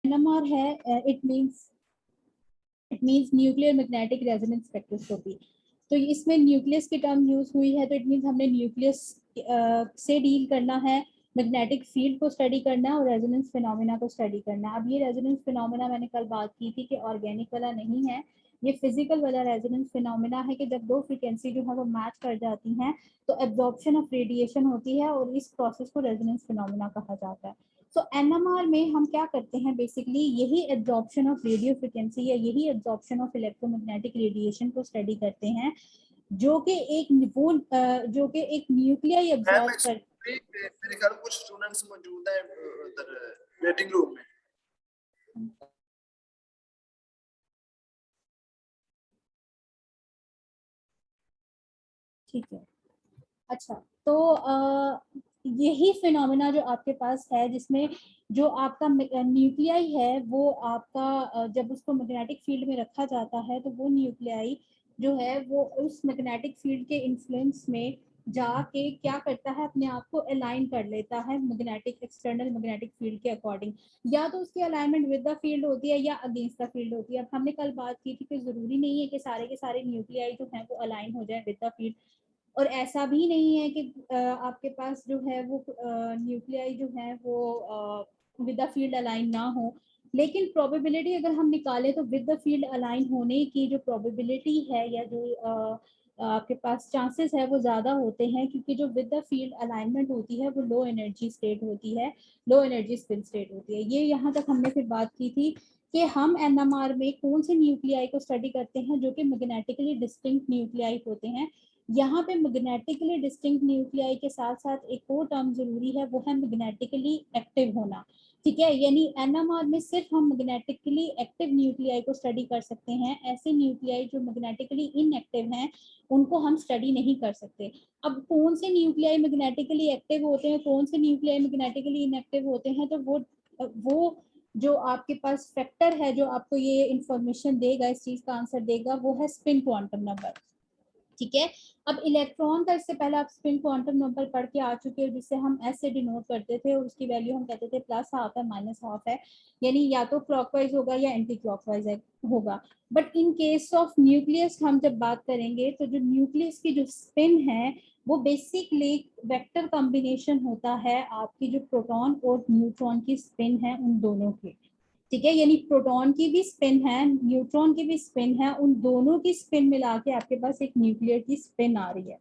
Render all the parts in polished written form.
NMR है, it means nuclear magnetic resonance spectroscopy. तो इसमें न्यूक्लियस की टर्म यूज हुई है, तो इट मींस हमने न्यूक्लियस से डील करना है, मैग्नेटिक फील्ड को स्टडी करना है और रेजोनेंस फिनोमेना को स्टडी करना है। अब ये रेजोनेंस फिनोमेना मैंने कल बात की थी कि ऑर्गेनिक वाला नहीं है, ये फिजिकल वाला रेजोनेंस फिनोमेना है कि जब दो फ्रीक्वेंसी जो है वो मैच कर जाती हैं तो एब्जॉर्प्शन ऑफ रेडिएशन होती है और इस प्रोसेस को रेजोनेंस फिनोमेना कहा जाता है। तो एनएमआर में हम क्या करते हैं, बेसिकली यही एब्जॉर्प्शन ऑफ रेडियो फ्रिक्वेंसी या यही एब्जॉर्प्शन ऑफ इलेक्ट्रोमैग्नेटिक रेडिएशन को स्टडी करते हैं, जो कि एक न्यूक्लियाई मैम एब्जॉर्ब कर। मेरे ख्याल में कुछ स्टूडेंट्स मौजूद हैं उधर वेटिंग रूम में। ठीक है, अच्छा, तो यही फिनोमेना जो आपके पास है, जिसमें जो आपका न्यूक्लियाई है वो आपका जब उसको मैग्नेटिक फील्ड में रखा जाता है तो वो न्यूक्लियाई जो है वो उस मैग्नेटिक फील्ड के इन्फ्लुएंस में जाके क्या करता है, अपने आप को अलाइन कर लेता है मैग्नेटिक एक्सटर्नल मैग्नेटिक फील्ड के अकॉर्डिंग। या तो उसकी अलाइनमेंट विद द फील्ड होती है या अगेंस्ट द फील्ड होती है। अब हमने कल बात की थी कि जरूरी नहीं है कि सारे के सारे न्यूक्लियाई जो है वो अलाइन हो जाए विद द फील्ड, और ऐसा भी नहीं है कि आपके पास जो है वो न्यूक्लियाई जो है वो विद द फील्ड अलाइन ना हो। लेकिन प्रोबेबिलिटी अगर हम निकालें तो विद द फील्ड अलाइन होने की जो प्रोबेबिलिटी है या जो आपके पास चांसेस है वो ज़्यादा होते हैं, क्योंकि जो विद द फील्ड अलाइनमेंट होती है वो लो एनर्जी स्टेट होती है, लो एनर्जी स्पिन स्टेट होती है। ये यहाँ तक हमने फिर बात की थी कि हम एनएमआर में कौन से न्यूक्लियाई को स्टडी करते हैं जो कि मैग्नेटिकली डिस्टिंक्ट न्यूक्लियाई होते हैं। यहाँ पे मैग्नेटिकली डिस्टिंक्ट न्यूक्लियाई के साथ साथ एक और टर्म जरूरी है, वो है मैग्नेटिकली एक्टिव होना। ठीक है, यानी एनएमआर में सिर्फ हम मैग्नेटिकली एक्टिव न्यूक्लियाई को स्टडी कर सकते हैं, ऐसे न्यूक्लियाई जो मैग्नेटिकली इनएक्टिव हैं उनको हम स्टडी नहीं कर सकते। अब कौन से न्यूक्लियाई मैग्नेटिकली एक्टिव होते हैं, कौन से न्यूक्लियाई मैग्नेटिकली इनएक्टिव होते हैं, तो वो जो आपके पास फैक्टर है जो आपको ये इंफॉर्मेशन देगा, इस चीज का आंसर देगा, वो है स्पिन क्वांटम नंबर। ठीक है, अब इलेक्ट्रॉन का इससे पहले आप स्पिन क्वांटम नंबर पढ़ के आ चुके हो, जिससे हम एस से डिनोट करते थे और उसकी वैल्यू हम कहते थे प्लस हाफ है माइनस हाफ है, यानी या तो क्लॉकवाइज होगा या एंटी क्लॉकवाइज होगा। But in case of nucleus हम जब बात करेंगे तो जो न्यूक्लियस की जो स्पिन है वो बेसिकली वेक्टर कॉम्बिनेशन होता है आपकी जो प्रोटॉन और न्यूट्रॉन की स्पिन है उन दोनों की। ठीक है, यानी प्रोटॉन की भी स्पिन है, न्यूट्रॉन की भी स्पिन है, उन दोनों की स्पिन मिला के आपके पास एक न्यूक्लियर की स्पिन आ रही है।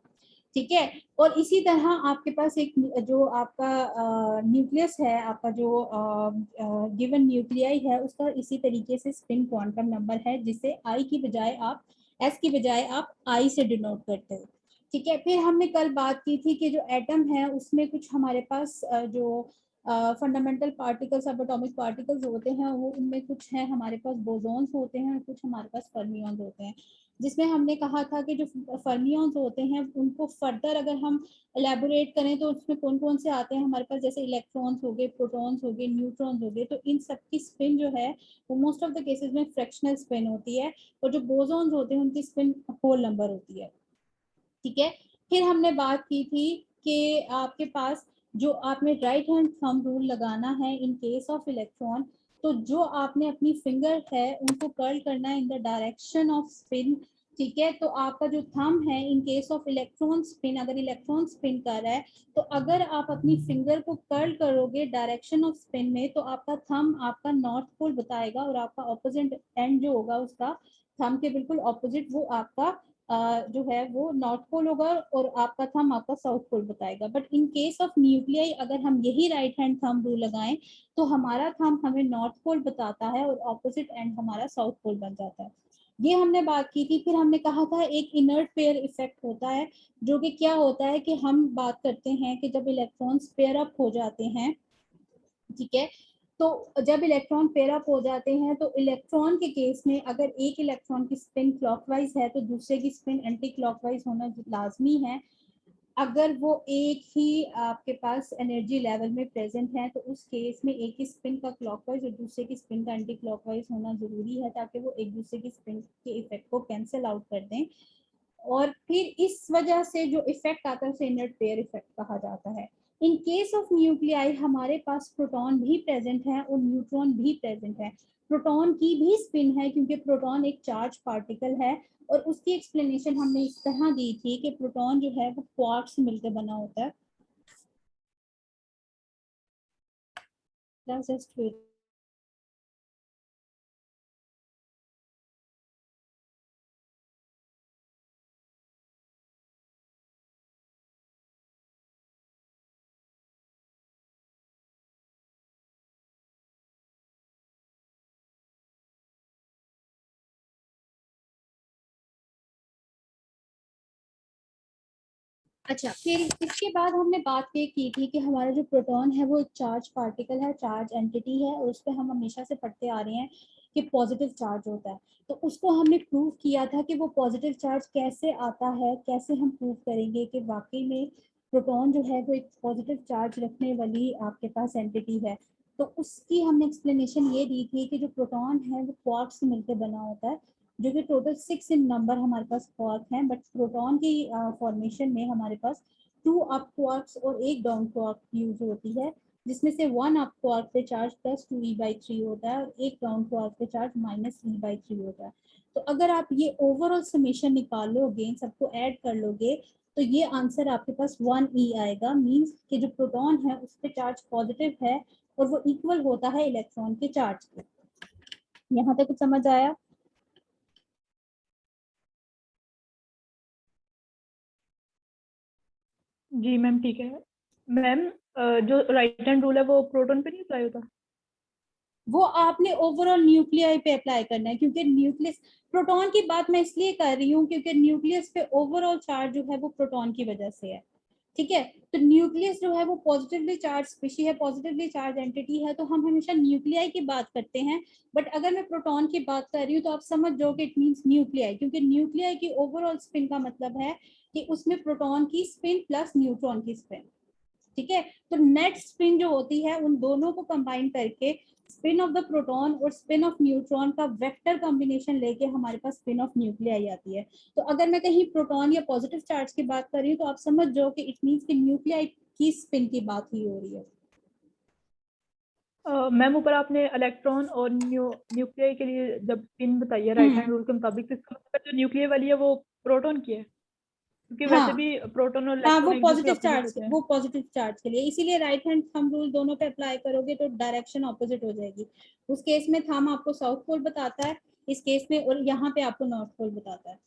ठीक है, और इसी तरह आपके पास एक जो आपका न्यूक्लियस है, आपका जो गिवन न्यूक्लियाई है उसका इसी तरीके से स्पिन क्वांटम नंबर है, जिसे आई की बजाय आप एस की बजाय आप आई से डिनोट करते हो। ठीक है, फिर हमने कल बात की थी कि जो एटम है उसमें कुछ हमारे पास जो फंडामेंटल पार्टिकल्स सब एटॉमिक पार्टिकल्स होते हैं, वो उनमें कुछ है हमारे पास बोसॉन्स होते हैं और कुछ हमारे पास फर्मियंस होते हैं। जिसमें हमने कहा था कि जो फर्मियंस होते हैं उनको फर्दर अगर हम एलेबोरेट करें तो उसमें कौन कौन से आते हैं हमारे पास, जैसे इलेक्ट्रॉन्स हो गए, प्रोटॉन्स हो गए, न्यूट्रॉन्स हो गए, तो इन सब की स्पिन जो है वो मोस्ट ऑफ द केसेस में फ्रैक्शनल स्पिन होती है, और जो बोसॉन्स होते हैं उनकी स्पिन होल नंबर होती है। ठीक है, फिर हमने बात की थी कि आपके पास जो आपने राइट हैंड थंब रूल लगाना है इन केस ऑफ इलेक्ट्रॉन, तो जो आपने अपनी फिंगर है उनको कर्ल करना है in the direction off spin. ठीक है, तो आपका जो थंब है इन केस ऑफ इलेक्ट्रॉन स्पिन, अगर इलेक्ट्रॉन स्पिन कर रहा है तो अगर आप अपनी फिंगर को कर्ल करोगे डायरेक्शन ऑफ स्पिन में तो आपका थंब आपका नॉर्थ पोल बताएगा, और आपका ऑपोजिट एंड जो होगा उसका थंब के बिल्कुल ऑपोजिट वो आपका जो है वो नॉर्थ पोल होगा, और आपका थंब आपका साउथ पोल बताएगा। But in case of nuclei अगर हम यही राइट हैंड थंब रूल लगाएं तो हमारा थंब हमें नॉर्थ पोल बताता है और ऑपोजिट एंड हमारा साउथ पोल बन जाता है। ये हमने बात की थी। फिर हमने कहा था एक इनर्ट पेयर इफेक्ट होता है, जो कि क्या होता है कि हम बात करते हैं कि जब इलेक्ट्रॉन्स पेयर अप हो जाते हैं, ठीक है, तो जब इलेक्ट्रॉन पेयर अप हो जाते हैं तो इलेक्ट्रॉन के केस में अगर एक इलेक्ट्रॉन की स्पिन क्लॉकवाइज है तो दूसरे की स्पिन एंटी क्लॉकवाइज होना लाजमी है। अगर वो एक ही आपके पास एनर्जी लेवल में प्रेजेंट है तो उस केस में एक ही स्पिन का क्लॉकवाइज और दूसरे की स्पिन का एंटी क्लॉकवाइज होना जरूरी है, ताकि वो एक दूसरे की स्पिन के इफेक्ट को कैंसिल आउट कर दें। और फिर इस वजह से जो इफेक्ट आता है उसे इनर्ट पेयर इफेक्ट कहा जाता है। इन केस ऑफ न्यूक्लियाई हमारे पास प्रोटॉन भी प्रेजेंट है और न्यूट्रॉन भी प्रेजेंट है। प्रोटॉन की भी स्पिन है क्योंकि प्रोटॉन एक चार्ज पार्टिकल है, और उसकी एक्सप्लेनेशन हमने इस तरह दी थी कि प्रोटॉन जो है वो क्वार्क्स मिलकर बना होता है। Just wait. अच्छा, फिर इसके बाद हमने बात ये की थी कि हमारा जो प्रोटॉन है वो एक चार्ज पार्टिकल है, चार्ज एंटिटी है, और उस पर हम हमेशा से पढ़ते आ रहे हैं कि पॉजिटिव चार्ज होता है। तो उसको हमने प्रूव किया था कि वो पॉजिटिव चार्ज कैसे आता है, कैसे हम प्रूव करेंगे कि वाकई में प्रोटॉन जो है वो एक पॉजिटिव चार्ज रखने वाली आपके पास एंटिटी है। तो उसकी हमने एक्सप्लेनेशन ये दी थी कि जो प्रोटॉन है वो क्वार्क्स से मिलकर बना होता है, जो कि टोटल 6 इन नंबर हमारे पास क्वार्क हैं, बट प्रोटॉन की फॉर्मेशन में हमारे पास 2 अप क्वार्क्स और 1 डाउन क्वार्क यूज होती है, जिसमें से 1 अप क्वार्क पे चार्ज +2e/3 होता है और 1 डाउन क्वार्क पे चार्ज -e/3 होता है। तो अगर आप ये ओवरऑल समेशन निकालोगे, सबको ऐड कर लोगे, तो ये आंसर आपके पास 1e आएगा। मींस कि जो प्रोटॉन है उस पे चार्ज पॉजिटिव है और वो इक्वल होता है इलेक्ट्रॉन के चार्ज के। यहाँ तक कुछ समझ आया? जी मैम ठीक है। मैम जो राइट हैंड रूल है वो प्रोटॉन पे नहीं अप्लाई होता? वो आपने ओवरऑल न्यूक्लियाई पे अप्लाई करना है, क्योंकि न्यूक्लियस, प्रोटॉन की बात मैं इसलिए कर रही हूँ क्योंकि न्यूक्लियस पे ओवरऑल चार्ज जो है वो प्रोटॉन की वजह से है। ठीक है, तो न्यूक्लियस जो है वो पॉजिटिवली चार्ज स्पीशी है, पॉजिटिवली चार्ज एंटिटी है, तो हम हमेशा न्यूक्लियाई की बात करते हैं। बट अगर मैं प्रोटॉन की बात कर रही हूँ तो आप समझ जाओ कि इट मींस न्यूक्लियाई, क्योंकि न्यूक्लियाई की ओवरऑल स्पिन का मतलब है कि उसमें प्रोटॉन की स्पिन प्लस न्यूट्रॉन की स्पिन। ठीक है, तो नेट स्पिन जो होती है उन दोनों को कंबाइन करके स्पिन ऑफ द प्रोटॉन और स्पिन ऑफ न्यूट्रॉन का वेक्टर कॉम्बिनेशन लेके हमारे पास स्पिन ऑफ न्यूक्लियाई आती है। तो अगर मैं कहीं प्रोटॉन या पॉजिटिव चार्ज की बात कर रही हूँ तो आप समझ जाओ कि इट मींस कि न्यूक्लियाई की स्पिन की बात ही हो रही है। मैम ऊपर आपने इलेक्ट्रॉन और न्यूक्लियाई के लिए जब स्पिन बताई है राइट हैंड रूल के मुताबिक, तो इसका मतलब जो न्यूक्लियाई वाली है वो प्रोटॉन की है, क्योंकि वैसे हाँ भी प्रोटॉन और हाँ, वो इलेक्ट्रॉन एक दूसरे पॉजिटिव ऑपोजिट चार्ज, होते हैं। वो पॉजिटिव चार्ज के लिए, इसीलिए राइट हैंड थंब रूल दोनों पे अप्लाई करोगे तो डायरेक्शन ऑपोजिट हो जाएगी। उस केस में थंब आपको साउथ पोल बताता है, इस केस में, और यहाँ पे आपको नॉर्थ पोल बताता है।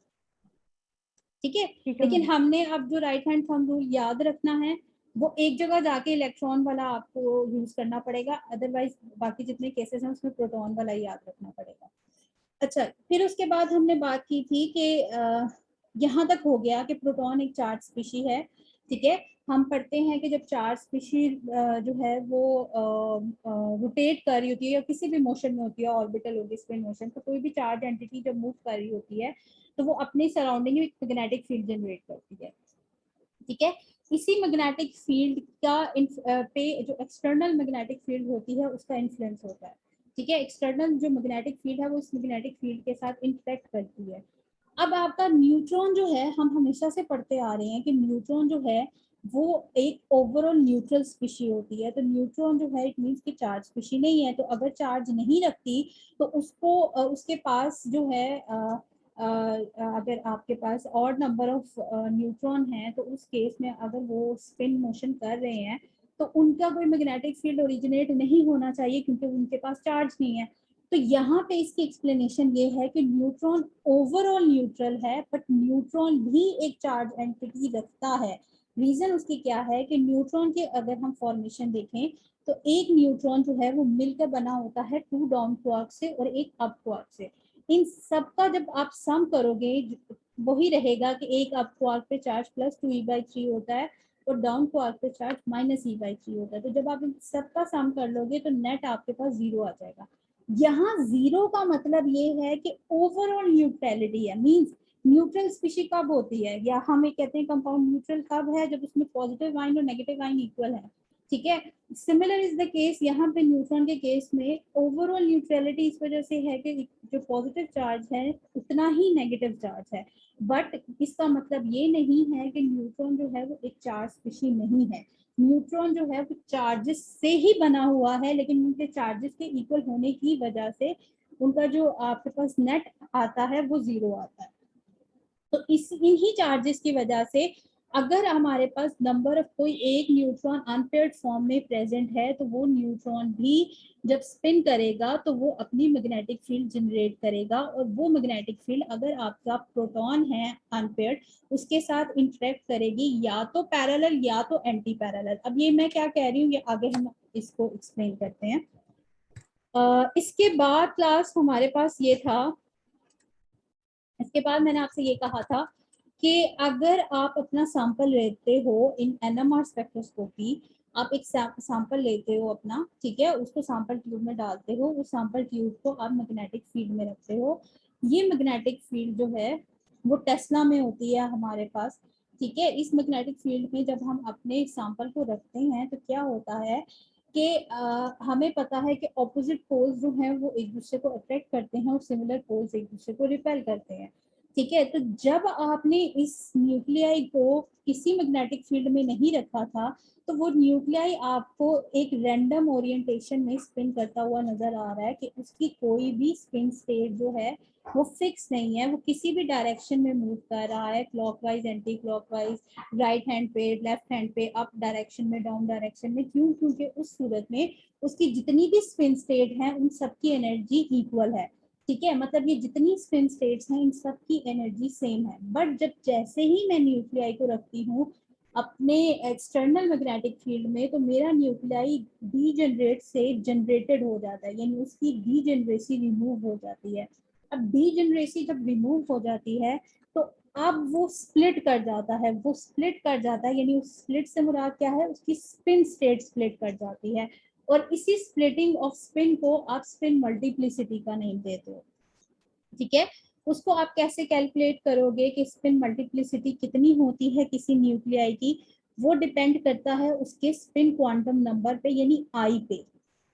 ठीक है, ठीक है लेकिन मैम। हमने अब जो राइट हैंड थंब रूल याद रखना है वो एक जगह जाके इलेक्ट्रॉन वाला आपको यूज करना पड़ेगा, अदरवाइज बाकी जितने केसेस हैं उसमें प्रोटॉन वाला ही याद रखना पड़ेगा। अच्छा, फिर उसके बाद हमने बात की थी कि यहाँ तक हो गया कि प्रोटॉन एक चार्ज स्पीशी है। ठीक है, हम पढ़ते हैं कि जब चार्ज स्पीशी जो है वो रोटेट कर रही होती है या किसी भी मोशन में होती है, ऑर्बिटल होगी, स्पिन मोशन, तो कोई भी चार्ज एंटिटी जब मूव कर रही होती है तो वो अपने सराउंडिंग में एक मैग्नेटिक फील्ड जनरेट करती है। ठीक है, इसी मैग्नेटिक फील्ड का पे जो एक्सटर्नल मैग्नेटिक फील्ड होती है उसका इन्फ्लुएंस होता है। ठीक है, एक्सटर्नल जो मैग्नेटिक फील्ड है वो इस मैग्नेटिक फील्ड के साथ इंटरेक्ट करती है। अब आपका न्यूट्रॉन जो है, हम हमेशा से पढ़ते आ रहे हैं कि न्यूट्रॉन जो है वो एक ओवरऑल न्यूट्रल स्पीशी होती है। तो न्यूट्रॉन जो है इट मींस कि चार्ज स्पीशी नहीं है, तो अगर चार्ज नहीं रखती तो उसको उसके पास जो है अगर आपके पास और नंबर ऑफ न्यूट्रॉन हैं तो उस केस में अगर वो स्पिन मोशन कर रहे हैं तो उनका कोई मैग्नेटिक फील्ड ओरिजिनेट नहीं होना चाहिए क्योंकि उनके पास चार्ज नहीं है। तो यहाँ पे इसकी एक्सप्लेनेशन ये है कि न्यूट्रॉन ओवरऑल न्यूट्रल है, बट न्यूट्रॉन भी एक चार्ज एंटिटी रखता है। रीजन उसकी क्या है कि न्यूट्रॉन के अगर हम फॉर्मेशन देखें तो एक न्यूट्रॉन जो है वो मिलकर बना होता है 2 डाउन क्वार्क से और 1 अप क्वार्क से। इन सबका जब आप सम करोगे वही रहेगा कि एक अप क्वार्क पे चार्ज +2e/3 होता है और डाउन क्वार्क पे चार्ज -e/3 होता है। तो जब आप इन सबका सम कर लोगे तो नेट आपके पास 0 आ जाएगा। यहाँ 0 का मतलब ये है कि ओवरऑल न्यूट्रलिटी है। मींस न्यूट्रल स्पीशी कब होती है, या हम ये कहते हैं कंपाउंड न्यूट्रल कब है, जब उसमें पॉजिटिव आयन और नेगेटिव आयन इक्वल है। ठीक है, सिमिलर इज द केस यहाँ पे न्यूट्रॉन के केस में ओवरऑल न्यूट्रलिटी इस वजह से है कि जो पॉजिटिव चार्ज है उतना ही नेगेटिव चार्ज है। बट इसका मतलब ये नहीं है कि न्यूट्रॉन जो है वो एक चार्ज स्पीशी नहीं है। न्यूट्रॉन जो है वो चार्जेस से ही बना हुआ है, लेकिन उनके चार्जेस के इक्वल होने की वजह से उनका जो आपके पास नेट आता है वो 0 आता है। तो इस इन्हीं चार्जेस की वजह से अगर हमारे पास नंबर ऑफ कोई एक न्यूट्रॉन अनपेयर्ड फॉर्म में प्रेजेंट है, तो वो न्यूट्रॉन भी जब स्पिन करेगा तो वो अपनी मैग्नेटिक फील्ड जनरेट करेगा, और वो मैग्नेटिक फील्ड अगर आपका प्रोटॉन है अनपेयर्ड उसके साथ इंटरेक्ट करेगी, या तो पैरेलल या तो एंटी पैरेलल। अब ये मैं क्या कह रही हूँ ये आगे हम इसको एक्सप्लेन करते हैं। इसके बाद क्लास हमारे पास ये था, इसके बाद मैंने आपसे ये कहा था कि अगर आप अपना सैंपल लेते हो इन एनएमआर स्पेक्ट्रोस्कोपी, आप एक सैंपल लेते हो अपना, ठीक है, उसको सैंपल ट्यूब में डालते हो, उस सैंपल ट्यूब को आप मैग्नेटिक फील्ड में रखते हो। ये मैग्नेटिक फील्ड जो है वो टेस्ला में होती है हमारे पास, ठीक है। इस मैग्नेटिक फील्ड में जब हम अपने सैंपल को रखते हैं तो क्या होता है कि हमें पता है कि ऑपोजिट पोल्स जो हैं वो एक दूसरे को अट्रैक्ट करते हैं और सिमिलर पोल्स एक दूसरे को रिपेल करते हैं, ठीक है। तो जब आपने इस न्यूक्लियाई को किसी मैग्नेटिक फील्ड में नहीं रखा था, तो वो न्यूक्लियाई आपको एक रैंडम ओरिएंटेशन में स्पिन करता हुआ नजर आ रहा है कि उसकी कोई भी स्पिन स्टेट जो है वो फिक्स नहीं है, वो किसी भी डायरेक्शन में मूव कर रहा है, clockwise, anti clockwise, right hand पे, लेफ्ट हैंड पे, अप डायरेक्शन में, डाउन डायरेक्शन में। क्यों? क्योंकि उस सूरत में उसकी जितनी भी स्पिन स्टेट है उन सबकी एनर्जी इक्वल है, ठीक है। मतलब ये जितनी स्पिन स्टेट्स हैं इन सब की एनर्जी सेम है। बट जब जैसे ही मैं न्यूक्लियाई को रखती हूँ अपने एक्सटर्नल मैग्नेटिक फील्ड में, तो मेरा न्यूक्लियाई डीजनरेट से जनरेटेड हो जाता है, यानी उसकी डीजनरेसी रिमूव हो जाती है। अब डीजनरेसी जब रिमूव हो जाती है तो अब वो स्प्लिट कर जाता है, वो स्प्लिट कर जाता है, यानी उस स्प्लिट से मुराद क्या है, उसकी स्पिन स्टेट स्प्लिट कर जाती है। और इसी स्प्लिटिंग ऑफ स्पिन को आप स्पिन मल्टीप्लिसिटी का नेम देते हो, ठीक है। उसको आप कैसे कैलकुलेट करोगे कि स्पिन मल्टीप्लिसिटी कितनी होती है किसी न्यूक्लियाई की, वो डिपेंड करता है उसके स्पिन क्वांटम नंबर पे, यानी आई पे,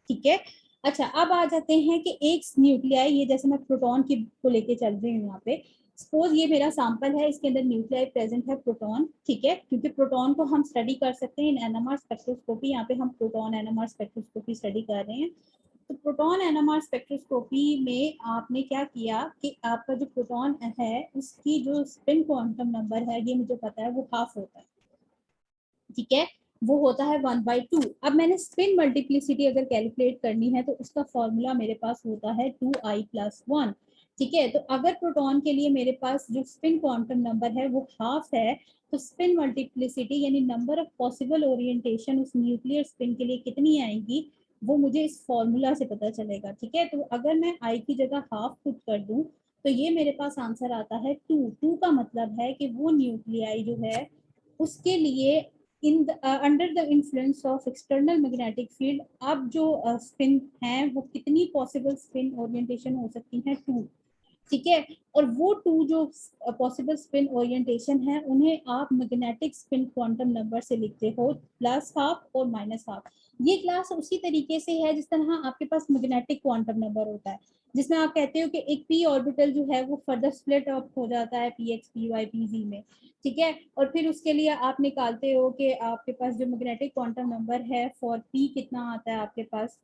ठीक है। अच्छा, अब आ जाते हैं कि एक न्यूक्लियाई, ये जैसे मैं प्रोटॉन की को लेके चल रही हूँ यहाँ पे, सपोज ये मेरा सैंपल है, इसके अंदर न्यूक्लियाई प्रेजेंट है प्रोटॉन, ठीक है, क्योंकि प्रोटॉन को हम स्टडी कर सकते हैं इन एनएमआर स्पेक्ट्रोस्कोपी, यहाँ पे हम प्रोटॉन एनएमआर स्पेक्ट्रोस्कोपी स्टडी कर रहे हैं। तो प्रोटॉन एनएमआर स्पेक्ट्रोस्कोपी में आपने क्या किया कि आपका जो प्रोटॉन है उसकी जो स्पिन क्वांटम नंबर है, ये मुझे पता है वो हाफ होता है, ठीक है, वो होता है 1/2। अब मैंने स्पिन मल्टीप्लिसिटी अगर कैलकुलेट करनी है तो उसका फॉर्मूला मेरे पास होता है 2i+1, ठीक है। तो अगर प्रोटॉन के लिए मेरे पास जो स्पिन क्वांटम नंबर है वो हाफ है, तो स्पिन मल्टीप्लिसिटी यानी नंबर ऑफ पॉसिबल ओरिएंटेशन उस न्यूक्लियर स्पिन के लिए कितनी आएगी, वो मुझे इस फॉर्मूला से पता चलेगा, ठीक है। तो अगर मैं आई की जगह हाफ पुट कर दूं तो ये मेरे पास आंसर आता है 2 का मतलब है कि वो न्यूक्लियाई जो है उसके लिए in under the influence of external magnetic field, अब जो स्पिन है वो कितनी पॉसिबल स्पिन ओरिएंटेशन हो सकती है, 2, ठीक है। और वो 2 जो पॉसिबल स्पिन ओरिएंटेशन है उन्हें आप मैग्नेटिक स्पिन क्वांटम नंबर से लिखते हो, +12 और -12। ये क्लास उसी तरीके से है जिस तरह आपके पास मैग्नेटिक क्वांटम नंबर होता है, जिसमें आप कहते हो कि एक p ऑर्बिटल जो है वो फर्दर स्प्लिट अप हो जाता है px py pz में, ठीक है। और फिर उसके लिए आप निकालते हो कि आपके पास जो मैग्नेटिक क्वांटम नंबर है फॉर p कितना आता है आपके पास,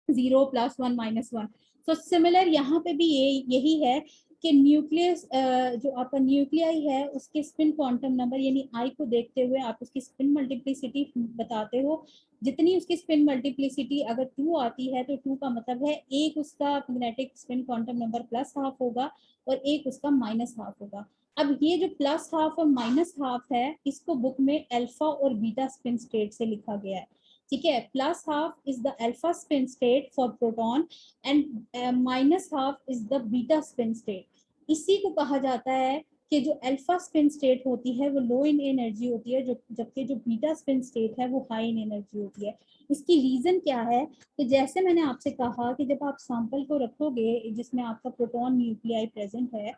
0 +1 -1। तो सिमिलर यहाँ पे भी यही है कि न्यूक्लियस जो आपका न्यूक्लियाई है उसके स्पिन क्वांटम नंबर यानी आई को देखते हुए आप उसकी स्पिन मल्टीप्लिसिटी बताते हो। जितनी उसकी स्पिन मल्टीप्लिसिटी अगर 2 आती है तो 2 का मतलब है एक उसका मैग्नेटिक स्पिन क्वांटम नंबर +12 होगा और एक उसका -12 होगा। अब ये जो +12 और -12 है इसको बुक में अल्फा और बीटा स्पिन स्टेट से लिखा गया है, ठीक है। +12 is the alpha spin state for proton and -12 is the beta spin state. इसी को कहा जाता है कि जो अल्फा स्पिन स्टेट होती है वो लो इन एनर्जी होती है, जो जबकि जो बीटा स्पिन स्टेट है वो हाई इन एनर्जी होती है। इसकी रीजन क्या है? तो जैसे मैंने आपसे कहा कि जब आप सैंपल को रखोगे जिसमें आपका प्रोटॉन न्यूक्लियाई प्रेजेंट है,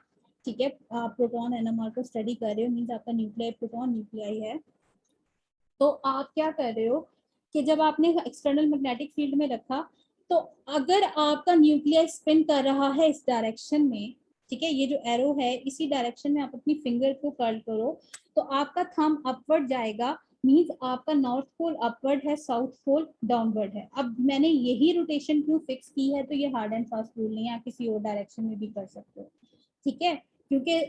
ठीक है, आप प्रोटॉन एनएमआर को स्टडी कर रहे हो, मीन्स आपका न्यूक्लियाई प्रोटॉन न्यूक्लियाई है, तो आप क्या कर रहे हो कि जब आपने एक्सटर्नल मैग्नेटिक फील्ड में रखा तो अगर आपका न्यूक्लियर स्पिन कर रहा है इस डायरेक्शन में, ठीक है, ये जो एरो है इसी डायरेक्शन में आप अपनी फिंगर को कर्ल करो तो आपका थंब अपवर्ड जाएगा मींस आपका नॉर्थ पोल अपवर्ड है, साउथ पोल डाउनवर्ड है। अब मैंने यही रोटेशन क्यों फिक्स की है, तो ये हार्ड एंड फास्ट रूल नहीं है, आप किसी और डायरेक्शन में भी कर सकते हो, ठीक है। क्योंकि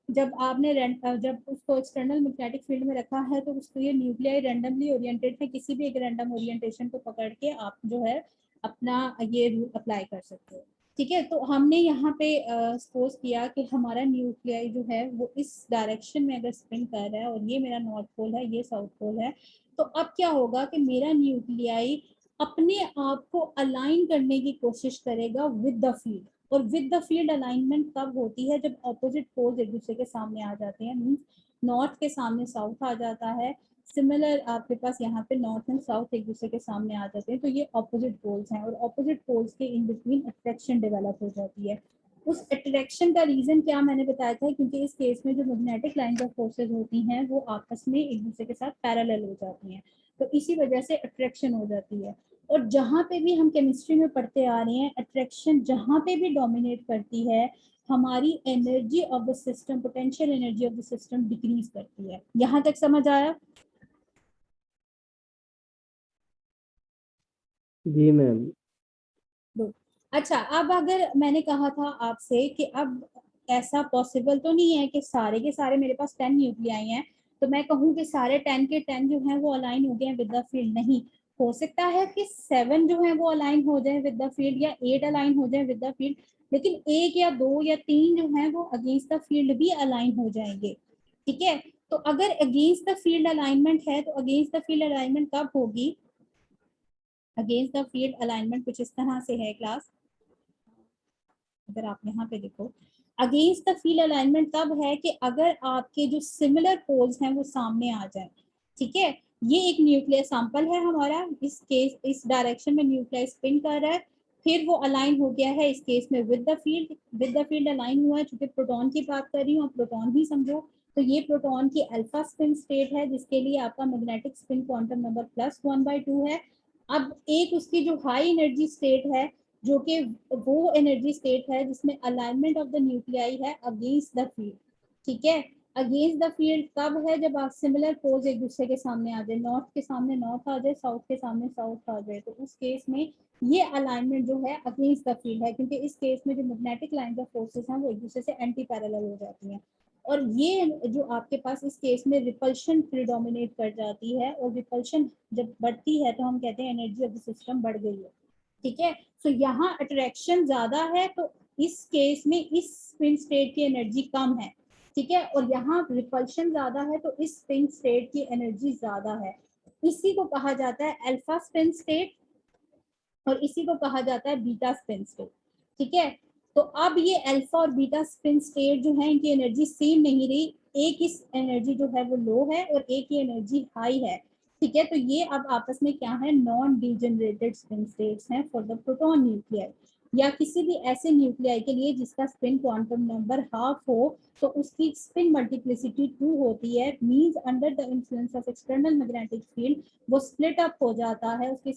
जब आपने जब उसको एक्सटर्नल मैग्नेटिक फील्ड में रखा है तो उसको ये न्यूक्लियाई रैंडमली ओरिएंटेड है, किसी भी एक रैंडम ओरिएंटेशन को पकड़ के आप जो है अपना ये रूल अप्लाई कर सकते हो, ठीक है। तो हमने यहाँ पे सपोज किया कि हमारा न्यूक्लियाई जो है वो इस डायरेक्शन में अगर स्पिन कर रहा है और ये मेरा नॉर्थ पोल है, ये साउथ पोल है, तो अब क्या होगा कि मेरा न्यूक्लियाई अपने आप को अलाइन करने की कोशिश करेगा विद द फील्ड। और विद द फील्ड अलाइनमेंट कब होती है, जब ऑपोजिट पोल्स एक दूसरे के सामने आ जाते हैं, मींस नॉर्थ के सामने साउथ आ जाता है, सिमिलर आपके पास यहाँ पे नॉर्थ एंड साउथ एक दूसरे के सामने आ जाते हैं, तो ये ऑपोजिट पोल्स हैं और ऑपोजिट पोल्स के इन बिटवीन अट्रैक्शन डेवलप हो जाती है। उस अट्रैक्शन का रीजन क्या मैंने बताया था, क्योंकि इस केस में जो मैग्नेटिक लाइंस ऑफ फोर्सेस होती हैं वो आपस में एक दूसरे के साथ पैरेलल हो जाती हैं, तो इसी वजह से अट्रैक्शन हो जाती है। और जहाँ पे भी हम केमिस्ट्री में पढ़ते आ रहे हैं, अट्रैक्शन जहाँ पे भी डोमिनेट करती है, हमारी energy of the system, potential energy of the system decrease करती है। यहाँ तक समझ आया? जी मैम। अच्छा, अब अगर मैंने कहा था आपसे कि अब ऐसा पॉसिबल तो नहीं है कि सारे के सारे मेरे पास 10 न्यूक्लियाई हैं तो मैं कहूँ कि सारे 10 के 10 जो हैं वो अलाइन हो गए हैं विद द फील्ड। नहीं, हो सकता है कि 7 जो है वो अलाइन हो जाए विद द फील्ड या 8 अलाइन हो जाए विद द फील्ड, लेकिन 1 या 2 या 3 जो है वो अगेंस्ट द फील्ड भी अलाइन हो जाएंगे, ठीक है। तो अगर अगेंस्ट द फील्ड अलाइनमेंट है तो अगेंस्ट द फील्ड अलाइनमेंट कब होगी? अगेंस्ट द फील्ड अलाइनमेंट कुछ इस तरह से है क्लास, अगर आप यहाँ पे देखो, अगेंस्ट द फील्ड अलाइनमेंट तब है कि अगर आपके जो सिमिलर पोल्स हैं वो सामने आ जाए, ठीक है। ये एक न्यूक्लियर सैंपल है हमारा, इस केस इस डायरेक्शन में न्यूक्लियर स्पिन कर रहा है, फिर वो अलाइन हो गया है इस केस में विद द फील्ड अलाइन हुआ है। चूंकि प्रोटॉन की बात कर रही हूँ, प्रोटॉन ही समझो, तो ये प्रोटॉन की अल्फा स्पिन स्टेट है जिसके लिए आपका मैग्नेटिक स्पिन क्वांटम नंबर +1/2 है। अब एक उसकी जो हाई एनर्जी स्टेट है, जो कि वो एनर्जी स्टेट है जिसमें अलाइनमेंट ऑफ द न्यूक्लियाई है अगेंस्ट द फील्ड, ठीक है। अगेंस्ट द फील्ड कब है? जब आप सिमिलर पोल्स एक दूसरे के सामने आ जाए, नॉर्थ के सामने नॉर्थ आ जाए, साउथ के सामने साउथ आ जाए, तो उस केस में ये अलाइनमेंट जो है अगेंस्ट द फील्ड है, क्योंकि इस केस में जो मैग्नेटिक लाइंस ऑफ फोर्सेस हैं वो एक दूसरे से एंटी पैरेलल हो जाती हैं। और ये जो आपके पास इस केस में रिपल्शन प्रिडोमिनेट कर जाती है, और रिपल्शन जब बढ़ती है तो हम कहते हैं एनर्जी ऑफ द सिस्टम बढ़ गई है, ठीक है। तो यहाँ अट्रैक्शन ज्यादा है तो इस केस में इस स्पिन स्टेट की एनर्जी कम है, ठीक है। और यहाँ रिपल्शन ज्यादा है तो इस स्पिन स्टेट की एनर्जी ज्यादा है। इसी को कहा जाता है अल्फा स्पिन स्टेट और इसी को कहा जाता है बीटा स्पिन स्टेट, ठीक है। तो अब ये अल्फा और बीटा स्पिन स्टेट जो है इनकी एनर्जी सेम नहीं रही, एक इस एनर्जी जो है वो लो है और एक ही एनर्जी हाई है, ठीक है। तो ये अब आपस में क्या है, नॉन डिजेनरेटेड स्पिन स्टेट्स हैं फॉर द प्रोटॉन न्यूक्लियाई, या किसी भी ऐसे न्यूक्लियाई के लिए जिसका स्पिन क्वांटम नंबर हाफ हो तो उसकी स्पिन मल्टीप्लिसिटी 2 होती है, means under the influence of external magnetic field वो स्प्लिट अप हो जाता है। उसकी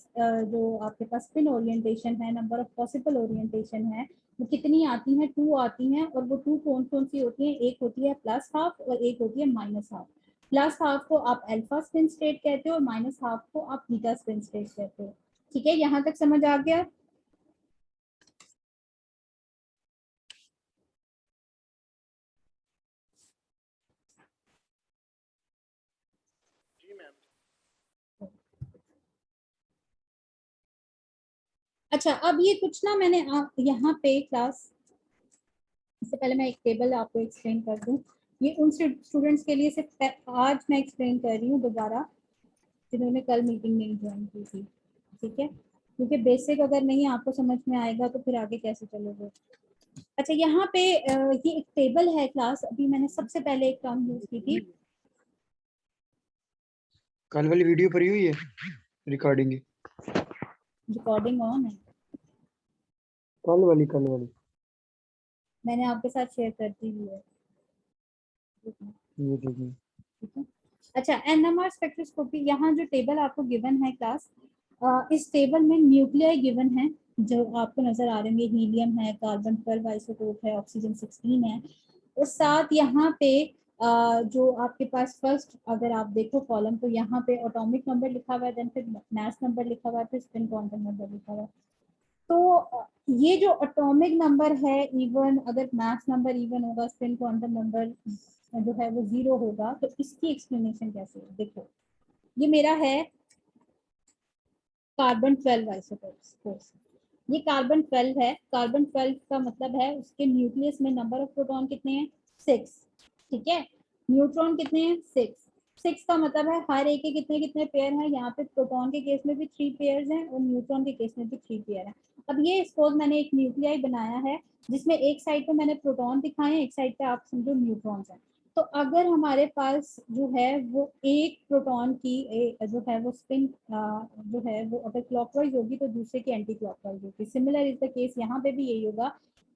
जो आपके पास स्पिन ओरिएंटेशन है, नंबर ऑफ पॉसिबल ओरिएंटेशन है, वो कितनी आती हैं? 2 आती हैं। और वो 2 कौन कौन सी होती हैं? एक होती है प्लस हाफ और एक होती है माइनस हाफ। प्लस हाफ को आप अल्फा स्पिन स्टेट कहते हो और माइनस हाफ को आप बीटा स्पिन स्टेट कहते हो, ठीक है। यहाँ तक समझ आ गया? जी मैम। अच्छा, अब ये कुछ ना मैंने यहाँ पे क्लास, इससे पहले मैं एक टेबल आपको एक्सप्लेन कर दूं। ये उन स्टूडेंट्स के लिए सिर्फ आज मैं एक्सप्लेन कर रही हूँ दोबारा जिन्होंने कल मीटिंग नहीं ज्वाइन की थी, ठीक है। क्योंकि बेसिक अगर नहीं आपको समझ में आएगा तो फिर आगे कैसे चलोगे। अच्छा, यहाँ पे ये एक टेबल है क्लास, अभी मैंने सबसे पहले एक टर्म यूज की थी। कल वाली वीडियो पड़ी हुई है, रिकॉर्डिंग ऑन है, कल वाली मैंने आपके साथ शेयर कर दी हुई है, ये देखिए। ठीक है। अच्छा, एनएमआर स्पेक्ट्रोस्कोपी, यहाँ जो टेबल आपको गिवन है क्लास, इस टेबल में न्यूक्लियाई गिवन है जो आपको नजर आ रहे होंगे, हीलियम है, कार्बन 12 आइसोटोप है, ऑक्सीजन 16 है, और साथ यहाँ पे जो आपके पास फर्स्ट अगर आप देखो कॉलम तो यहाँ पे एटॉमिक नंबर लिखा हुआ है, देन फिर मास नंबर लिखा हुआ है, फिर स्पिन क्वांटम नंबर लिखा हुआ है। तो ये जो एटॉमिक नंबर है इवन, अगर मास नंबर इवन होगा, स्पिन क्वांटम नंबर जो है वो 0 होगा, तो इसकी एक्सप्लेनेशन कैसे है? देखो ये मेरा है कार्बन 12 आइसोटोप्स। ये कार्बन 12 है। कार्बन 12 का मतलब है उसके न्यूक्लियस में नंबर ऑफ प्रोटॉन कितने हैं? 6। ठीक है, न्यूट्रॉन कितने हैं? 6। 6 का मतलब है हर एक के कितने कितने पेयर हैं। यहाँ पे प्रोटॉन के केस में भी 3 पेयर्स हैं और न्यूट्रॉन के केस में भी 3 पेयर हैं। अब ये सपोज मैंने एक न्यूक्लियाई बनाया है जिसमें एक साइड पे मैंने प्रोटॉन दिखाए हैं, एक साइड पे आप समझो न्यूट्रॉन्स हैं। तो अगर हमारे पास जो है वो एक प्रोटॉन की जो है वो स्पिन जो है वो अगर क्लॉकवाइज होगी तो दूसरे की एंटी क्लॉकवाइज होगी। सिमिलर इज द केस यहाँ पे भी यही होगा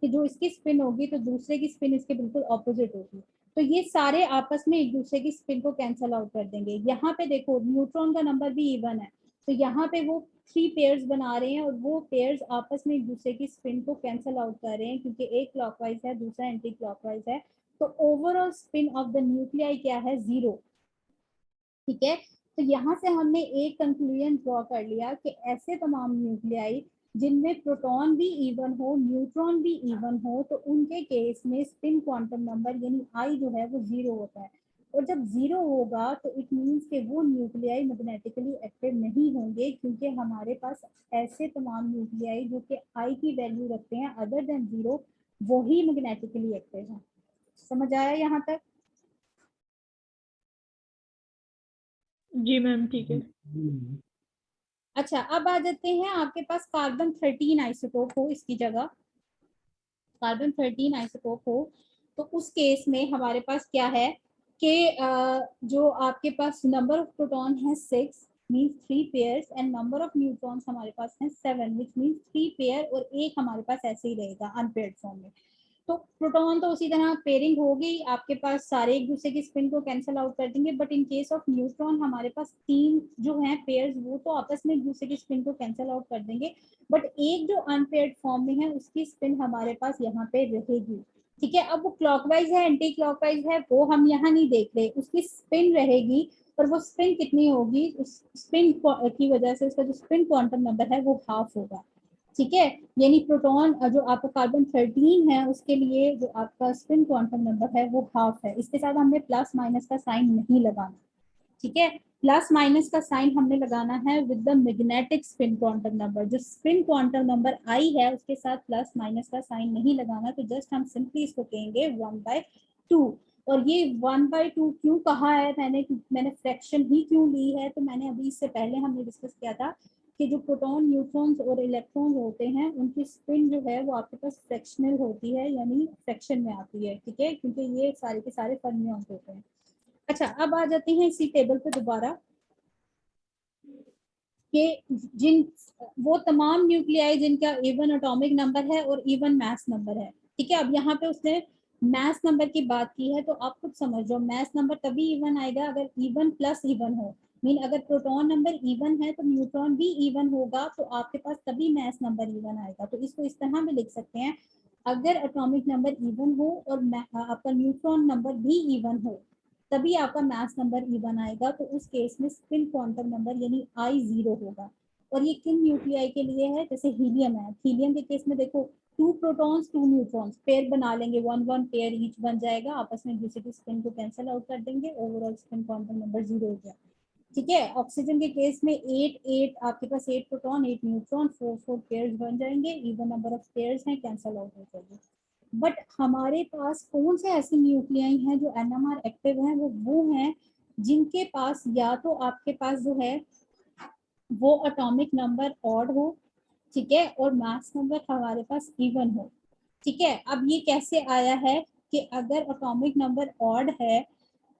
कि जो इसकी स्पिन होगी तो दूसरे की स्पिन इसके बिल्कुल ऑपोजिट होगी। तो ये सारे आपस में एक दूसरे की स्पिन को कैंसल आउट कर देंगे। यहाँ पे देखो न्यूट्रॉन का नंबर भी इवन है, तो यहाँ पे वो 3 पेयर्स बना रहे हैं और वो पेयर्स आपस में एक दूसरे की स्पिन को कैंसल आउट कर रहे हैं क्योंकि एक क्लॉकवाइज है दूसरा एंटी क्लॉकवाइज है। तो overall spin off the nuclei क्या है? 0। ठीक है, तो यहाँ से हमने एक कंक्लूजन ड्रॉ कर लिया कि ऐसे तमाम न्यूक्लियाई जिनमें प्रोटॉन भी इवन हो न्यूट्रॉन भी इवन हो तो उनके केस में स्पिन क्वांटम नंबर यानी आई जो है वो 0 होता है। और जब 0 होगा तो इट मीन्स कि वो न्यूक्लियाई मैग्नेटिकली एक्टिव नहीं होंगे क्योंकि हमारे पास ऐसे तमाम न्यूक्लियाई जो कि आई की वैल्यू रखते हैं अदर देन 0 वो ही मैग्नेटिकली एक्टिव हैं। समझ आया यहाँ तक? जी मैम ठीक है। अच्छा, अब आ जाते हैं आपके पास कार्बन 13 आइसोटोप हो इसकी जगह, कार्बन 13 आइसोटोप हो तो उस केस में हमारे पास क्या है कि जो आपके पास नंबर ऑफ प्रोटॉन है 6 means 3 pairs and number of neutrons हमारे पास है 7 व्हिच मींस 3 पेयर और एक हमारे पास ऐसे ही रहेगा अनपेयर्ड फॉर्म में। तो प्रोटॉन तो उसी तरह पेयरिंग होगी आपके पास, सारे एक दूसरे की स्पिन को कैंसिल आउट कर देंगे, but in case of neutron हमारे पास 3 जो हैं पेयर्स वो तो आपस में एक दूसरे की स्पिन को कैंसिल आउट कर देंगे, बट एक जो अनपेयर्ड फॉर्म में है उसकी स्पिन हमारे पास यहाँ पे रहेगी। ठीक है, अब वो क्लॉकवाइज है एंटी क्लॉकवाइज है वो हम यहाँ नहीं देख रहे, उसकी स्पिन रहेगी और वो स्पिन कितनी होगी? उस स्पिन की वजह से उसका जो स्पिन क्वांटम नंबर है वो हाफ होगा। ठीक है, यानी प्रोटॉन जो आपका कार्बन 13 है उसके लिए जो आपका स्पिन क्वांटम नंबर है वो हाफ है। इसके साथ हमने प्लस माइनस का साइन नहीं लगाना। ठीक है, प्लस माइनस का साइन हमने लगाना है with the magnetic spin quantum number. जो स्पिन क्वांटम नंबर आई है उसके साथ प्लस माइनस का साइन नहीं लगाना, तो जस्ट हम सिंपली इसको कहेंगे 1/2। और ये 1/2 क्यों कहा है मैंने फ्रैक्शन ही क्यों ली है, तो मैंने अभी इससे पहले हमने डिस्कस किया था कि जो प्रोटॉन न्यूट्रॉन्स और इलेक्ट्रॉन्स होते हैं उनकी स्पिन जो है वो आपके पास फ्रैक्शनल होती है यानी फ्रैक्शन में आती है। ठीक है, क्योंकि ये सारे के सारे फर्मियंस होते हैं। अच्छा, अब आ जाते हैं इसी टेबल पे दोबारा कि जिन वो तमाम न्यूक्लियाई जिनका इवन एटॉमिक नंबर है और इवन मास नंबर है। ठीक है, अब यहाँ पे उसने मास नंबर की बात की है तो आप खुद समझो मास नंबर तभी इवन आएगा अगर इवन प्लस इवन हो। मीन अगर प्रोटॉन नंबर इवन है तो न्यूट्रॉन भी इवन होगा तो आपके पास तभी मास नंबर इवन आएगा। तो इसको इस तरह भी लिख सकते हैं, अगर एटॉमिक नंबर इवन हो और आपका न्यूट्रॉन नंबर भी इवन हो तभी आपका मास नंबर इवन आएगा। तो उस केस में स्पिन क्वांटम नंबर यानी आई 0 होगा। और ये किन न्यूक्लियाई के लिए है? जैसे हीलियम है, हीलियम के केस में देखो 2 प्रोटॉन्स 2 न्यूट्रॉन्स पेयर बना लेंगे, 1 पेयर ईच बन जाएगा, आपस में दूसरे की स्पिन को कैंसिल आउट कर देंगे, ओवरऑल स्पिन क्वांटम नंबर 0 हो गया। ठीक है, ऑक्सीजन के केस में 8 आपके पास 8 प्रोटॉन 8 न्यूट्रॉन 4 पेयर्स बन जाएंगे, इवन नंबर ऑफ पेयर्स हैं, कैंसिल आउट हो जाएंगे। बट हमारे पास कौन से ऐसे न्यूक्लियाई हैं जो एनएमआर एक्टिव हैं? वो हैं जिनके पास या तो आपके पास जो है वो एटॉमिक नंबर ऑड हो, ठीक है, और मास नंबर हमारे पास इवन हो। ठीक है, अब ये कैसे आया है कि अगर एटॉमिक नंबर ऑड है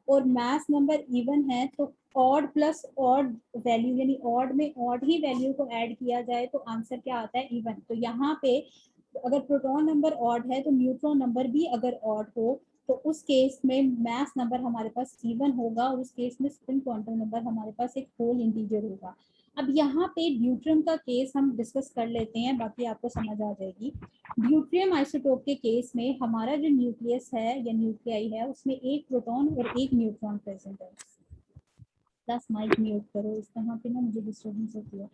और मास नंबर इवन है तो ऑड प्लस ऑड वैल्यू यानी ऑड में ऑड ही वैल्यू को ऐड किया जाए तो आंसर क्या आता है? इवन। तो यहाँ पे अगर प्रोटॉन नंबर ऑड है तो न्यूट्रॉन नंबर भी अगर ऑड हो तो उस केस में मास नंबर हमारे पास इवन होगा और उस केस में स्पिन क्वांटम नंबर हमारे पास एक होल इंटीजर होगा। अब यहाँ पे ड्यूट्रियम का केस हम डिस्कस कर लेते हैं, बाकी आपको समझ आ जाएगी। ड्यूट्रियम आइसोटोप के केस में हमारा जो न्यूक्लियस है या न्यूक्लियाई है उसमें एक प्रोटॉन और एक न्यूट्रॉन प्रेजेंट है। प्लस माइक म्यूट करो, इस तरह पे ना मुझे डिस्टर्बेंस होती है।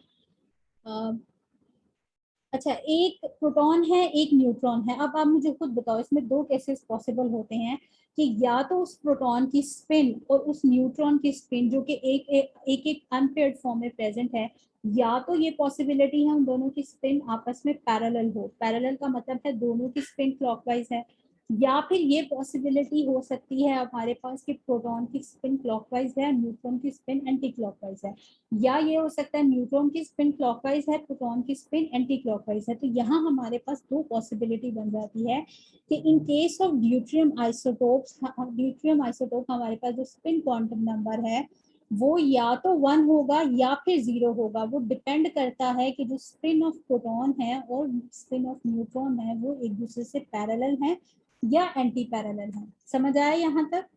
अच्छा, एक प्रोटॉन है एक न्यूट्रॉन है। अब आप मुझे खुद बताओ इसमें दो केसेस पॉसिबल होते हैं कि या तो उस प्रोटॉन की स्पिन और उस न्यूट्रॉन की स्पिन जो कि एक अनपेयर्ड फॉर्म में प्रेजेंट है, या तो ये पॉसिबिलिटी है उन दोनों की स्पिन आपस में पैरेलल हो। पैरेलल का मतलब है दोनों की स्पिन क्लॉकवाइज है, या फिर ये पॉसिबिलिटी हो सकती है हमारे पास कि प्रोटॉन की स्पिन क्लॉकवाइज है, न्यूट्रॉन की स्पिन एंटी क्लॉकवाइज है, या ये हो सकता है न्यूट्रॉन की स्पिन क्लॉकवाइज है, प्रोटॉन की स्पिन एंटी क्लॉकवाइज है। तो यहाँ हमारे पास दो पॉसिबिलिटी बन जाती है कि इन केस ऑफ ड्यूट्रियम आइसोटोप हमारे पास जो स्पिन क्वांटम नंबर है वो या तो 1 होगा या फिर 0 होगा। वो डिपेंड करता है कि जो स्पिन ऑफ प्रोटॉन है और स्पिन ऑफ न्यूट्रॉन है वो एक दूसरे से पैरेलल है या एंटी पैरेलल है। समझ आया यहाँ तक?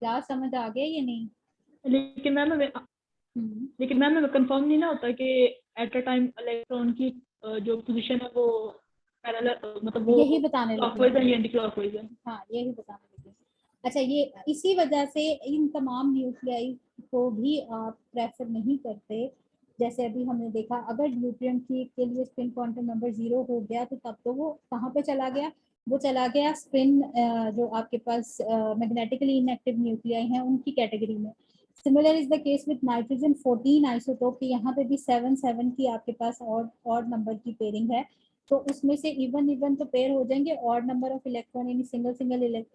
क्या समझ आ गया या नहीं? लेकिन मैम हमें कंफर्म नहीं ना होता कि एट अ टाइम इलेक्ट्रॉन की जो पोजीशन है वो पैरेलल, मतलब वो यही बताने लगी क्लॉकवाइज है या एंटी क्लॉकवाइज है। हाँ, यही बताने लगी। अच्छा, ये इसी वजह से इन तमाम न्यूक्लियाई को भी आप प्रेफर नहीं करते। जैसे अभी हमने देखा, अगर ड्यूट्रियम की के लिए स्पिन क्वांटम नंबर 0 हो गया तो तब तो वो कहाँ पे चला गया? वो चला गया स्पिन जो आपके पास मैग्नेटिकली इनएक्टिव न्यूक्लियाई हैं उनकी कैटेगरी में। Similar is the case with nitrogen 14 isotope की, यहाँ पे भी 7 की आपके पास ऑड नंबर की पेयरिंग है। तो उसमें से इवन तो पेयर हो जाएंगे, ऑड नंबर ऑफ इलेक्ट्रॉन यानी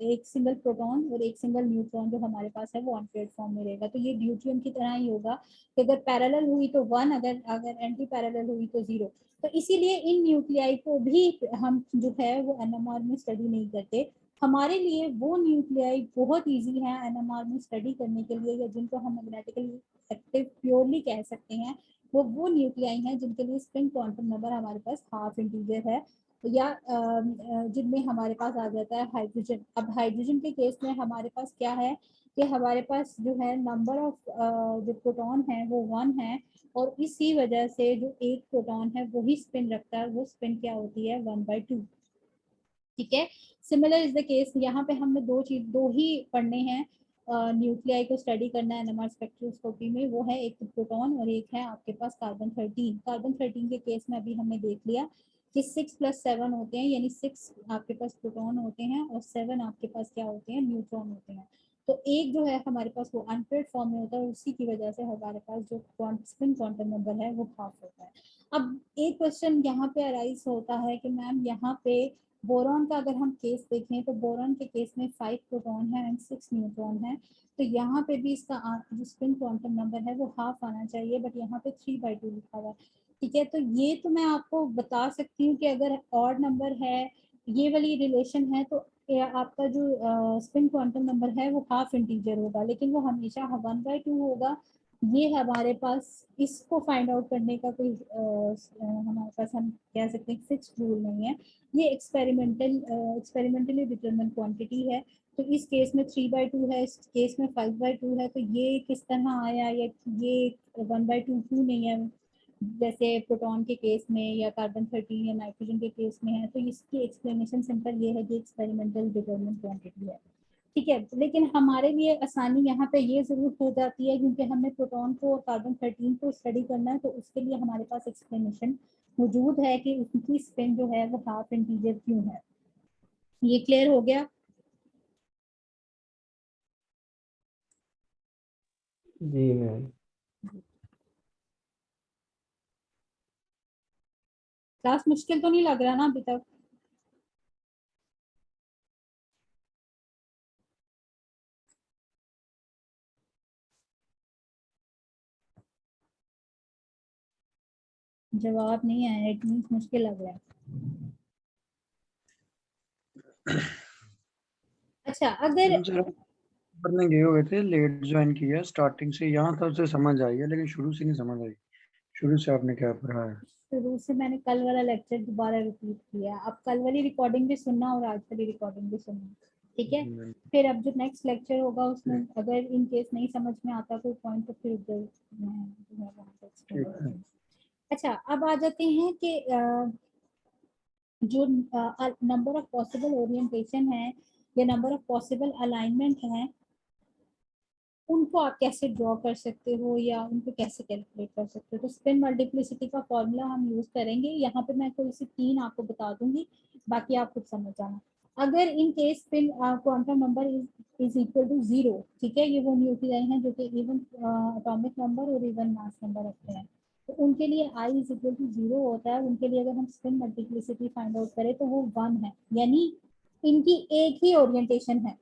एक सिंगल प्रोटॉन और एक सिंगल न्यूट्रॉन जो हमारे पास है वो अनपेयर्ड फॉर्म में रहेगा। तो ये ड्यूट्रियम की तरह ही होगा कि अगर पैरेलल हुई तो 1, अगर एंटी पैरेलल हुई तो 0। तो इसीलिए इन न्यूक्लियाई को भी हम जो है वो एनएमआर में स्टडी नहीं करते। हमारे लिए वो न्यूक्लियाई बहुत ईजी है एनएमआर में स्टडी करने के लिए, या जिनको हम मैग्नेटिकली एक्टिव प्योरली कह सकते हैं, वो न्यूक्लियाई हैं जिनके लिए स्पिन क्वांटम नंबर हमारे पास हाफ इंटीजर है, या जिनमें हमारे पास आ जाता है हाइड्रोजन। अब हाइड्रोजन के केस में हमारे पास क्या है कि हमारे पास जो है नंबर ऑफ जो प्रोटॉन है वो 1 है, और इसी वजह से जो एक प्रोटॉन है वही स्पिन रखता है, वो स्पिन क्या होती है 1/2। ठीक है, सिमिलर इज द केस। यहाँ पे हमने दो ही पढ़ने हैं न्यूक्लियाई को स्टडी करना है एनएमआर स्पेक्ट्रोस्कोपी में, वो है एक प्रोटॉन और एक है आपके पास कार्बन 13। कार्बन 13 के केस में अभी हमने देख लिया कि 6 + 7 होते हैं, यानी 6 आपके पास प्रोटॉन होते हैं और 7 आपके पास क्या होते हैं, न्यूट्रॉन होते हैं। तो एक जो है हमारे पास वो अनपेयर्ड फॉर्म में होता है, उसी की वजह से हमारे पास जो स्पिन क्वांटम नंबर है वो हाफ होता है। अब एक क्वेश्चन यहाँ पे अराइज होता है कि मैम यहाँ पे बोरॉन का अगर हम केस देखें तो बोरॉन के केस में 5 प्रोटॉन है एंड 6 न्यूट्रॉन है। तो यहाँ पे भी इसका जो स्पिन क्वांटम नंबर है वो हाफ आना चाहिए, बट यहाँ पे 3/2 लिखा हुआ है। ठीक है, तो ये तो मैं आपको बता सकती हूँ कि अगर ऑड नंबर है, ये वाली रिलेशन है, तो आपका जो स्पिन क्वांटम नंबर है वो हाफ इंटीजर होगा, लेकिन वो हमेशा 1/2 होगा। ये हमारे पास इसको फाइंड आउट करने का कोई हमारे पास हम कह सकते हैं फिक्स्ड रूल नहीं है। ये एक्सपेरिमेंटली डिटरमिन क्वांटिटी है। तो इस केस में 3/2 है, इस केस में 5/2 है। तो ये किस तरह आया, या ये 1/2 क्यों नहीं है जैसे प्रोटॉन के केस में या कार्बन 13 या नाइट्रोजन के केस में है? तो इसकी एक्सप्लेनेशन सिंपल ये है कि एक्सपेरिमेंटल डिटरमिन क्वांटिटी है। ठीक है, लेकिन हमारे लिए आसानी यहाँ पे ये जरूर हो जाती है क्योंकि हमने प्रोटॉन को और कार्बन 13 को स्टडी करना है, तो उसके लिए हमारे पास एक्सप्लेनेशन मौजूद है कि उनकी स्पिन जो है वो हाफ इंटीजर क्यों है। ये क्लियर हो गया? जी मैम। क्लास मुश्किल तो नहीं लग रहा ना अभी तक? जवाब नहीं आया, इट मींस मुश्किल लग रहा है। अच्छा, अगर मैम सर पढ़ने गए हुए थे, लेट ज्वाइन किया, स्टार्टिंग से यहाँ तक से समझ आई है लेकिन शुरू से नहीं समझ आई। शुरू से आपने क्या पढ़ाया? शुरू से मैंने कल वाला लेक्चर दोबारा रिपीट किया, अब कल वाली रिकॉर्डिंग भी सुनना और आज वाली रिकॉर्डिंग भी सुनना, ठीक है। फिर अब जो नेक्स्ट लेक्चर होगा उसमें अगर इन केस नहीं समझ में आता कोई पॉइंट तो फिर उधर मैं वहाँ पे explain करूँगी। अच्छा, अब आ जाते हैं कि जो नंबर ऑफ पॉसिबल ओरिएंटेशन है या नंबर ऑफ पॉसिबल अलाइनमेंट है, उनको आप कैसे ड्रॉ कर सकते हो या उनको कैसे कैलकुलेट कर सकते हो। तो स्पिन मल्टीप्लिसिटी का फॉर्मूला हम यूज करेंगे। यहाँ पे मैं कोई सी 3 आपको बता दूंगी, बाकी आप खुद समझ जाना। अगर in case spin quantum number is equal to 0, ठीक है, ये वो न्यूक्लियाई हैं जो कि इवन एटॉमिक नंबर और इवन मास नंबर रखते हैं, तो उनके लिए i इज इक्वल टू 0 होता है। उनके लिए अगर हम स्पिन मल्टीप्लिसिटी फाइंड आउट करें तो वो 1 है, यानी इनकी एक ही ओरिएंटेशन है,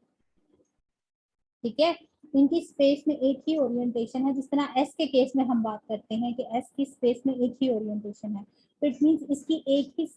ठीक है। इनकी स्पेस में एक ही ओरिएंटेशन है, जिस तरह एस के केस में हम बात करते हैं कि एस की स्पेस में एक ही ओरिएंटेशन है, तो इट मींस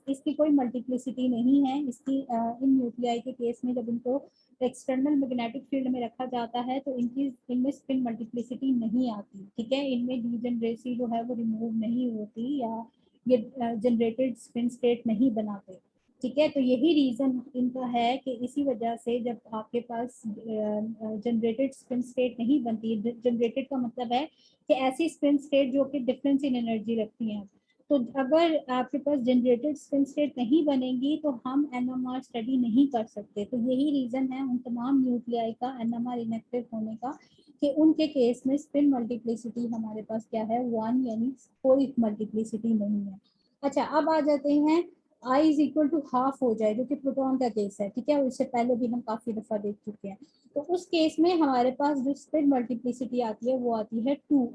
इसकी कोई मल्टीप्लिसिटी नहीं है। इसकी इन न्यूक्लियाई के केस में जब इनको एक्सटर्नल मैग्नेटिक फील्ड में रखा जाता है तो इनमें स्पिन मल्टीप्लिसिटी नहीं आती, ठीक है। इनमें डीजेनरेसी जो है वो रिमूव नहीं होती या ये जनरेटेड स्पिन स्टेट नहीं बनाते, ठीक है। तो यही रीजन इनका है कि इसी वजह से जब आपके पास जनरेटेड स्पिन स्टेट नहीं बनती, जनरेटेड का मतलब है कि ऐसी स्पिन स्टेट जो कि डिफरेंस इन एनर्जी रखती हैं, तो अगर आपके पास जनरेटेड स्पिन स्टेट नहीं बनेगी तो हम एनएमआर स्टडी नहीं कर सकते। तो यही रीजन है उन तमाम न्यूक्लियाई का एनएमआर इनएक्टिव होने का, कि उनके केस में स्पिन मल्टीप्लिसिटी हमारे पास क्या है 1, यानी कोई मल्टीप्लिसिटी नहीं है। अच्छा, अब आ जाते हैं I is equal to half हो जाए, जो कि प्रोटॉन का केस है, ठीक है, उससे पहले भी हम काफी दफा देख चुके हैं। तो उस केस में हमारे पास जो स्पिन मल्टीप्लिसिटी आती है वो आती है 2।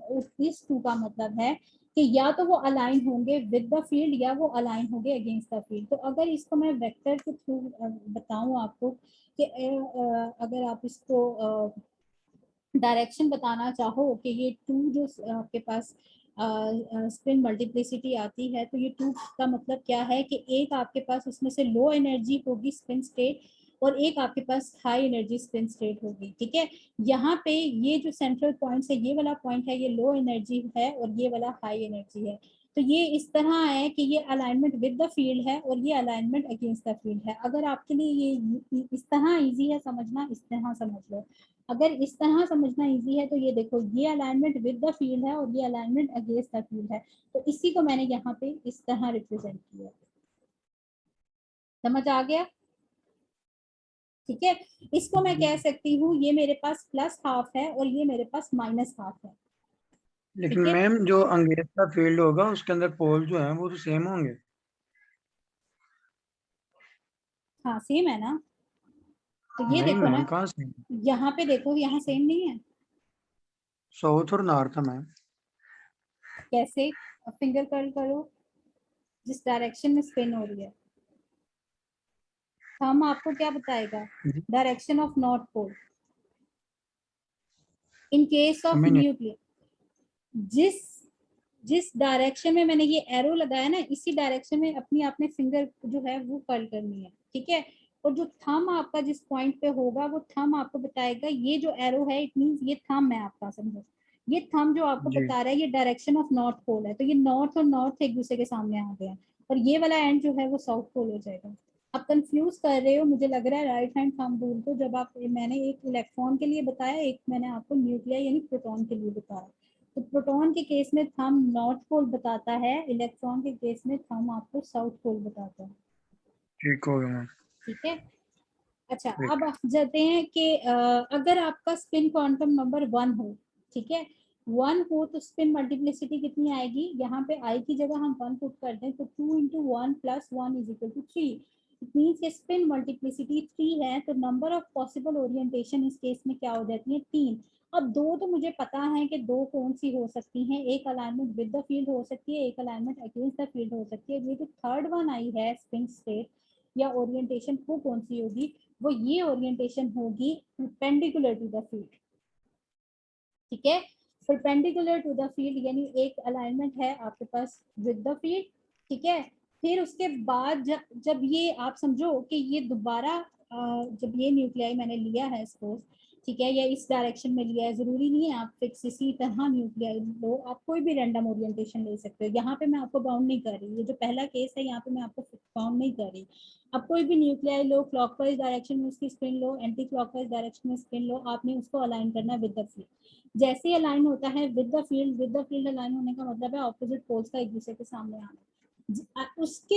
इस 2 का मतलब है कि या तो वो अलाइन होंगे विद द फील्ड या वो अलाइन होंगे अगेंस्ट द फील्ड। तो अगर इसको मैं वेक्टर के थ्रू बताऊं आपको कि अगर आप इसको डायरेक्शन बताना चाहो कि ये 2 जो आपके पास स्पिन मल्टीप्लिसिटी आती है, तो ये 2 का मतलब क्या है कि एक आपके पास उसमें से लो एनर्जी होगी स्पिन स्टेट और एक आपके पास हाई एनर्जी स्पिन स्टेट होगी, ठीक है। यहाँ पे ये जो सेंट्रल पॉइंट है, ये वाला पॉइंट है, ये लो एनर्जी है और ये वाला हाई एनर्जी है। तो ये इस तरह है कि ये अलाइनमेंट विद द फील्ड है और ये अलाइनमेंट अगेंस्ट द फील्ड है। अगर आपके लिए ये इस तरह इजी है समझना, इस तरह समझ लो। अगर इस तरह समझना इजी है तो ये देखो, ये अलाइनमेंट विद द फील्ड है और ये अलाइनमेंट अगेंस्ट द फील्ड है, तो इसी को मैंने यहाँ पे इस तरह रिप्रेजेंट किया। समझ आ गया, ठीक है। इसको मैं कह सकती हूँ ये मेरे पास प्लस हाफ है और ये मेरे पास माइनस हाफ है, लेकिन ठीक है। मैम जो अंगेज का फील्ड होगा उसके अंदर पोल जो है वो तो सेम होंगे। हाँ सेम है ना, तो ये नहीं देखो मैम, ना, कहाँ सेम? यहाँ पे देखो, यहाँ सेम नहीं है। साउथ और नॉर्थ है मैम। कैसे? फिंगर कर्ल करो जिस डायरेक्शन में स्पिन हो रही है। हम आपको क्या बताएगा? Direction of north pole in case of हमें नहीं। न्यूक्लियर। जिस जिस डायरेक्शन में मैंने ये एरो लगाया ना, इसी डायरेक्शन में अपनी आपने फिंगर जो है वो कर्ल करनी है, ठीक है। और जो थंब आपका जिस पॉइंट पे होगा वो थंब आपको बताएगा, ये जो एरो है इट मींस ये थंब है आपका, समझो। ये थंब जो आपको जी बता रहा है ये डायरेक्शन ऑफ नॉर्थ पोल है, तो ये नॉर्थ और नॉर्थ एक दूसरे के सामने आ गए हैं और ये वाला एंड जो है वो साउथ पोल हो जाएगा। आप कंफ्यूज कर रहे हो मुझे लग रहा है राइट हैंड थंब रूल को, जब आप, मैंने एक इलेक्ट्रॉन के लिए बताया, एक मैंने आपको न्यूक्लियर यानी प्रोटॉन के लिए बताया। तो प्रोटॉन के केस में थंब नॉर्थ पोल बताता है, इलेक्ट्रॉन के केस में थंब आपको साउथ पोल बताता है, ठीक हो गया मैम। ठीक है। अच्छा, ठीक। अब आ जाते हैं कि अगर आपका स्पिन क्वांटम नंबर 1 हो, ठीक है, 1 हो तो स्पिन मल्टीप्लिसिटी कितनी आएगी? यहाँ पे आई की जगह हम 1 पुट कर दें तो 2 × 1 + 1 = 3। इट मींस कि स्पिन मल्टीप्लिसिटी 3 है, तो नंबर ऑफ पॉसिबल ओरिएंटेशन इस केस में क्या हो जाती है? 3। अब 2 तो मुझे पता है कि 2 कौन सी हो सकती हैं, एक अलाइनमेंट विद द फील्ड हो सकती है, एक अलाइनमेंट अगेंस्ट द फील्ड हो सकती है। ये जो थर्ड वन आई है स्पिन स्टेट या ओरिएंटेशन, वो कौन सी होगी? वो ये ओरिएंटेशन होगी परपेंडिकुलर टू द फील्ड, ठीक है। परपेंडिकुलर टू द फील्ड यानी एक अलाइनमेंट है आपके पास विद द फील्ड, ठीक है। फिर उसके बाद जब ये आप समझो कि ये दोबारा जब ये न्यूक्लियाई मैंने लिया है सपोज, ठीक है, या इस डायरेक्शन में लिया है, जरूरी नहीं है आप फिक्स इसी तरह न्यूक्लियाई लो, आप कोई भी रैंडम ओरिएंटेशन ले सकते हो। यहाँ पे मैं आपको बाउंड नहीं कर रही, ये जो पहला केस है यहाँ पे मैं आपको बाउंड नहीं कर रही। आप कोई भी न्यूक्लियाई लो, क्लॉकवाइज डायरेक्शन में उसकी स्पिन लो, एंटी क्लॉकवाइज डायरेक्शन में स्पिन लो, आपने उसको अलाइन करना है विद द फील्ड। जैसे अलाइन होता है विद द फील्ड अलाइन होने का मतलब है ऑपोजिट पोल्स का एक दूसरे के सामने आना। उसके